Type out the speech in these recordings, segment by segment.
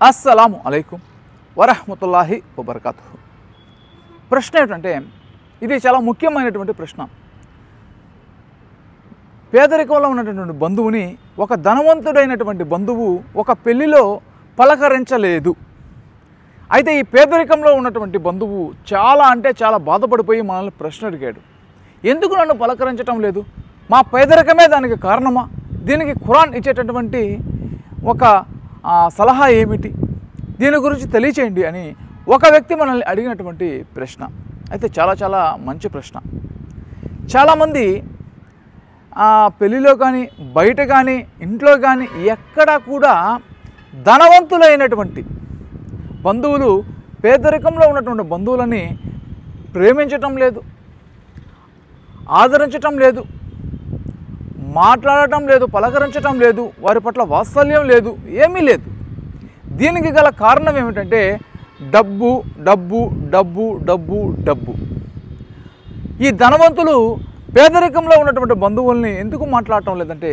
అస్సలాము అలైకుం వరహ్మతుల్లాహి వబర్కాతుహు. ప్రశ్న ఏంటంటే, ఇది చాలా ముఖ్యమైనటువంటి ప్రశ్న. పేదరికంలో ఉన్నటువంటి బంధువుని ఒక ధనవంతుడైనటువంటి బంధువు ఒక పెళ్లిలో పలకరించలేదు. అయితే ఈ పేదరికంలో ఉన్నటువంటి బంధువు చాలా బాధపడిపోయి మనల్ని ప్రశ్న అడిగాడు, ఎందుకు నన్ను పలకరించటం లేదు? మా పేదరికమే దానికి కారణమా? దీనికి ఖురాన్ ఇచ్చేటటువంటి ఒక సలహా ఏమిటి? దీని గురించి తెలియచేయండి అని ఒక వ్యక్తి మనల్ని అడిగినటువంటి ప్రశ్న. అయితే చాలా మంచి ప్రశ్న. చాలామంది పెళ్ళిలో కానీ బయట కానీ ఇంట్లో కానీ ఎక్కడా కూడా ధనవంతులైనటువంటి బంధువులు పేదరికంలో ఉన్నటువంటి బంధువులని ప్రేమించటం లేదు, ఆదరించటం లేదు, మాట్లాడటం లేదు, పలకరించటం లేదు, వారి పట్ల వాత్సల్యం లేదు, ఏమీ లేదు. దీనికి గల కారణం ఏమిటంటే డబ్బు డబ్బు డబ్బు డబ్బు డబ్బు. ఈ ధనవంతులు పేదరికంలో ఉన్నటువంటి బంధువుల్ని ఎందుకు మాట్లాడటం లేదంటే,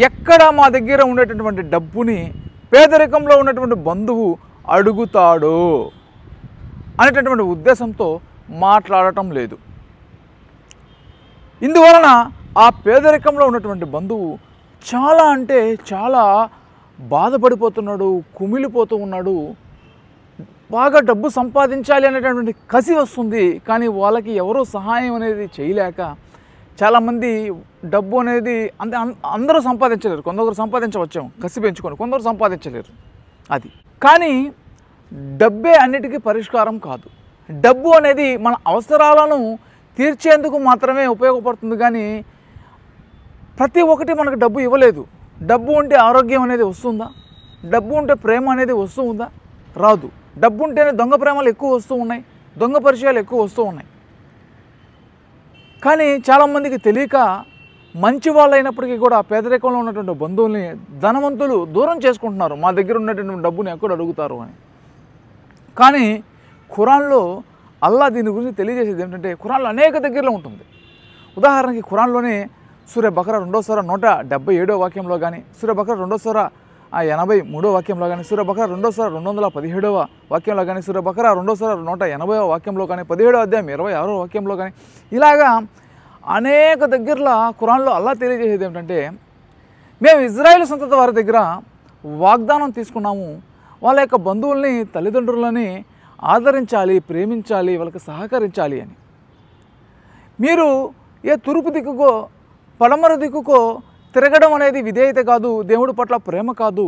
ఎక్కడ మా దగ్గర ఉండేటటువంటి డబ్బుని పేదరికంలో ఉన్నటువంటి బంధువు అడుగుతాడో అనేటటువంటి ఉద్దేశంతో మాట్లాడటం లేదు. ఇందువలన ఆ పేదరికంలో ఉన్నటువంటి బంధువు చాలా బాధపడిపోతున్నాడు, కుమిలిపోతూ ఉన్నాడు. బాగా డబ్బు సంపాదించాలి అనేటటువంటి కసి వస్తుంది, కానీ వాళ్ళకి ఎవరో సహాయం అనేది చేయలేక చాలామంది డబ్బు అనేది అందరూ సంపాదించలేరు. కొందరు సంపాదించవచ్చాం కసి పెంచుకొని, కొందరు సంపాదించలేరు. అది కానీ డబ్బే అన్నిటికీ పరిష్కారం కాదు. డబ్బు అనేది మన అవసరాలను తీర్చేందుకు మాత్రమే ఉపయోగపడుతుంది, కానీ ప్రతి ఒక్కటి మనకు డబ్బు ఇవ్వలేదు. డబ్బు ఉంటే ఆరోగ్యం అనేది వస్తుందా? డబ్బు ఉంటే ప్రేమ అనేది వస్తూ ఉందా? రాదు. డబ్బు ఉంటేనే దొంగ ప్రేమలు ఎక్కువ వస్తూ ఉన్నాయి, దొంగ పరిచయాలు ఎక్కువ వస్తూ ఉన్నాయి. కానీ చాలామందికి తెలియక మంచి వాళ్ళు అయినప్పటికీ కూడా పేదరికంలో ఉన్నటువంటి బంధువుల్ని ధనవంతులు దూరం చేసుకుంటున్నారు. మా దగ్గర ఉన్నటువంటి డబ్బుని ఎక్కడ అడుగుతారు అని. కానీ ఖురాన్లో అల్లా దీని గురించి తెలియజేసేది ఏమిటంటే, ఖురాన్లో అనేక దగ్గరలో ఉంటుంది. ఉదాహరణకి ఖురాన్లోనే సూర బకరా 2వ సూర 177వ వాక్యంలో కానీ, సూర బకరా 2వ సూర 83వ వాక్యంలో కానీ, సూర బకరా 2వ సూర 217వ వాక్యంలో కానీ, సూర బకరా 2వ సూర 180వ వాక్యంలో కానీ, 17వ అధ్యాయం 26వ వాక్యంలో కానీ, ఇలాగా అనేక దగ్గరలో ఖురాన్లో అల్లా తెలియజేసేది ఏమిటంటే, మేము ఇజ్రాయేల్ సంతతి వారి దగ్గర వాగ్దానం తీసుకున్నాము, వాళ్ళ యొక్క బంధువుల్ని తల్లిదండ్రులని ఆదరించాలి, ప్రేమించాలి, వాళ్ళకి సహకరించాలి అని. మీరు ఏ తూర్పు దిక్కుకో పడమర దిక్కుకో తిరగడం అనేది విధేయత కాదు, దేవుడి పట్ల ప్రేమ కాదు.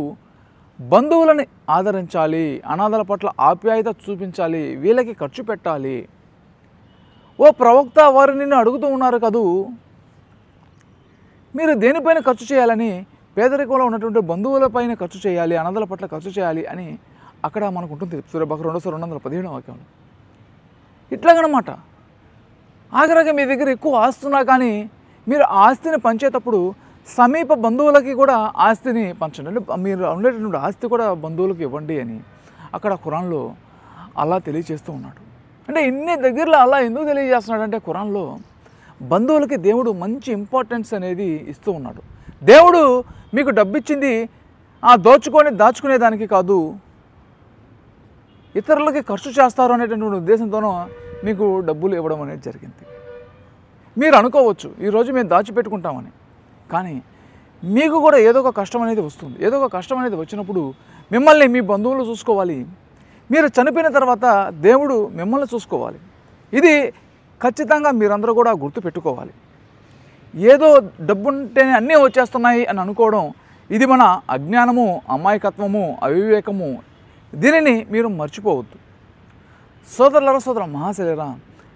బంధువులని ఆదరించాలి, అనాథల పట్ల ఆప్యాయత చూపించాలి, వీళ్ళకి ఖర్చు పెట్టాలి. ఓ ప్రవక్త, వారు నిన్ను అడుగుతూ ఉన్నారు కదూ, మీరు దేనిపైన ఖర్చు చేయాలని? పేదరికంలో ఉన్నటువంటి బంధువులపైన ఖర్చు చేయాలి, అనాథల పట్ల ఖర్చు చేయాలి అని అక్కడ మనకు ఉంటుంది సూర బకరా 2వ సూర 217వ వాక్యంలో. ఇట్లాగనమాట. ఆఖరిగా మీ దగ్గర ఎక్కువ ఆస్తున్నా కానీ మీరు ఆస్తిని పంచేటప్పుడు సమీప బంధువులకి కూడా ఆస్తిని పంచండి. అంటే మీరు ఉండేటటువంటి ఆస్తి కూడా బంధువులకు ఇవ్వండి అని అక్కడ ఖురాన్లో అల్లా తెలియజేస్తూ ఉన్నాడు. అంటే ఇన్ని దగ్గరలో అల్లా ఎందుకు తెలియజేస్తున్నాడు అంటే, ఖురాన్లో బంధువులకి దేవుడు మంచి ఇంపార్టెన్స్ అనేది ఇస్తూ ఉన్నాడు. దేవుడు మీకు డబ్బిచ్చింది దాచుకునేదానికి కాదు, ఇతరులకి ఖర్చు చేస్తారు అనేటటువంటి ఉద్దేశంతోనూ మీకు డబ్బులు ఇవ్వడం అనేది జరిగింది. మీరు అనుకోవచ్చు ఈరోజు మేము దాచిపెట్టుకుంటామని, కానీ మీకు కూడా ఏదో ఒక కష్టం అనేది వస్తుంది. ఏదో ఒక కష్టం అనేది వచ్చినప్పుడు మిమ్మల్ని మీ బంధువులు చూసుకోవాలి, మీరు చనిపోయిన తర్వాత దేవుడు మిమ్మల్ని చూసుకోవాలి. ఇది ఖచ్చితంగా మీరందరూ కూడా గుర్తుపెట్టుకోవాలి. ఏదో డబ్బుంటేనే అన్నీ వచ్చేస్తున్నాయి అని అనుకోవడం ఇది మన అజ్ఞానము, అమాయకత్వము, అవివేకము. దీనిని మీరు మర్చిపోవద్దు. సోదర మహాశైలరా,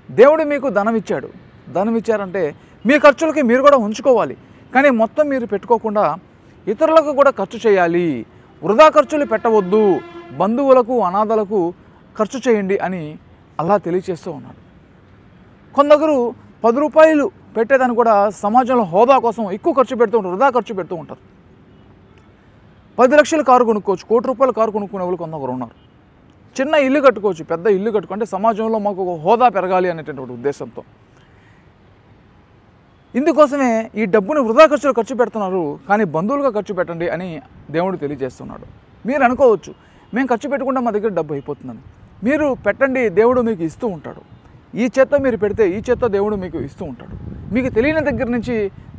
దేవుడు మీకు ధనం ఇచ్చారంటే మీ ఖర్చులకి మీరు కూడా ఉంచుకోవాలి, కానీ మొత్తం మీరు పెట్టుకోకుండా ఇతరులకు కూడా ఖర్చు చేయాలి. వృధా ఖర్చులు పెట్టవద్దు, బంధువులకు అనాథలకు ఖర్చు చేయండి అని అల్లా తెలియచేస్తూ ఉన్నాడు. కొందరు 10 రూపాయలు పెట్టేదాన్ని కూడా సమాజంలో హోదా కోసం ఎక్కువ ఖర్చు పెడుతూ ఉంటారు, వృధా ఖర్చు పెడుతూ ఉంటారు. 10 లక్షల కారు కొనుక్కోవచ్చు, ₹1,00,00,000 కారు కొనుక్కునే వాళ్ళు కొందరు ఉన్నారు. చిన్న ఇల్లు కట్టుకోవచ్చు, పెద్ద ఇల్లు కట్టుకుంటే సమాజంలో మాకు ఒక హోదా పెరగాలి అనేటటువంటి ఉద్దేశంతో. ఇందుకోసమే ఈ డబ్బుని వృధా ఖర్చు పెడుతున్నారు, కానీ బంధువులుగా ఖర్చు పెట్టండి అని దేవుడు తెలియజేస్తున్నాడు. మీరు అనుకోవచ్చు, మేము ఖర్చు పెట్టుకుంటే మా దగ్గర డబ్బు అయిపోతుందని. మీరు పెట్టండి, దేవుడు మీకు ఇస్తూ ఉంటాడు. ఈ చేత్తో మీరు పెడితే ఈ చేత్తో దేవుడు మీకు ఇస్తూ ఉంటాడు. మీకు తెలియని దగ్గర నుంచి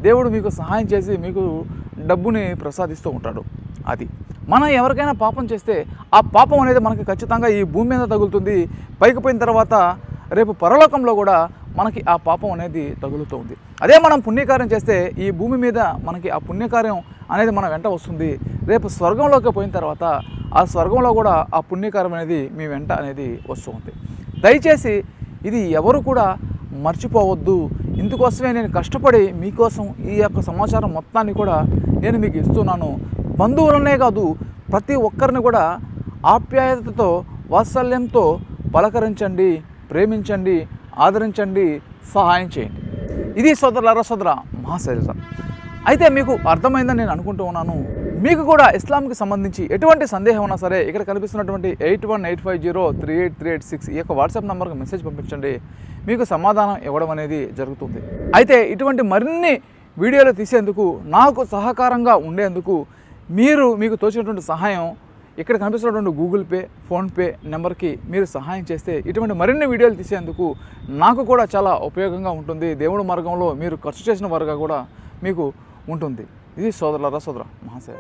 దేవుడు మీకు సహాయం చేసి మీకు డబ్బుని ప్రసాదిస్తూ ఉంటాడు. అది మనం ఎవరికైనా పాపం చేస్తే ఆ పాపం అనేది మనకి ఖచ్చితంగా ఈ భూమి మీద తగులుతుంది. పైకి పోయిన తర్వాత రేపు పరలోకంలో కూడా మనకి ఆ పాపం అనేది తగులుతూ ఉంది. అదే మనం పుణ్యకార్యం చేస్తే ఈ భూమి మీద మనకి ఆ పుణ్యకార్యం అనేది మన వెంట వస్తుంది. రేపు స్వర్గంలోకి పోయిన తర్వాత ఆ స్వర్గంలో కూడా ఆ పుణ్యకార్యం అనేది మీ వెంట అనేది వస్తూ ఉంది. దయచేసి ఇది ఎవరు కూడా మర్చిపోవద్దు. ఇందుకోసమే నేను కష్టపడి మీకోసం ఈ యొక్క సమాచారం మొత్తాన్ని కూడా నేను మీకు ఇస్తున్నాను. బంధువులనే కాదు, ప్రతి ఒక్కరిని కూడా ఆప్యాయతతో వాత్సల్యంతో పలకరించండి, ప్రేమించండి, ఆదరించండి, సహాయం చేయండి. ఇది సోదరులారా, సోదర మహాశైలరా. అయితే మీకు అర్థమైందని నేను అనుకుంటూ ఉన్నాను. మీకు కూడా ఇస్లాంకి సంబంధించి ఎటువంటి సందేహం ఉన్నా సరే ఇక్కడ కనిపిస్తున్నటువంటి 8185038386 ఈ యొక్క వాట్సాప్ నెంబర్కి మెసేజ్ పంపించండి. మీకు సమాధానం ఇవ్వడం అనేది జరుగుతుంది. అయితే ఇటువంటి మరిన్ని వీడియోలు తీసేందుకు నాకు సహకారంగా ఉండేందుకు మీకు తోచినటువంటి సహాయం ఇక్కడ కనిపిస్తున్నటువంటి గూగుల్ పే, ఫోన్పే నెంబర్కి మీరు సహాయం చేస్తే ఇటువంటి మరిన్ని వీడియోలు తీసేందుకు నాకు కూడా చాలా ఉపయోగంగా ఉంటుంది. దేవుడి మార్గంలో మీరు ఖర్చు చేసిన వారుగా కూడా మీకు ఉంటుంది. ఇది సోదరులారా, సోదర మహాశయ.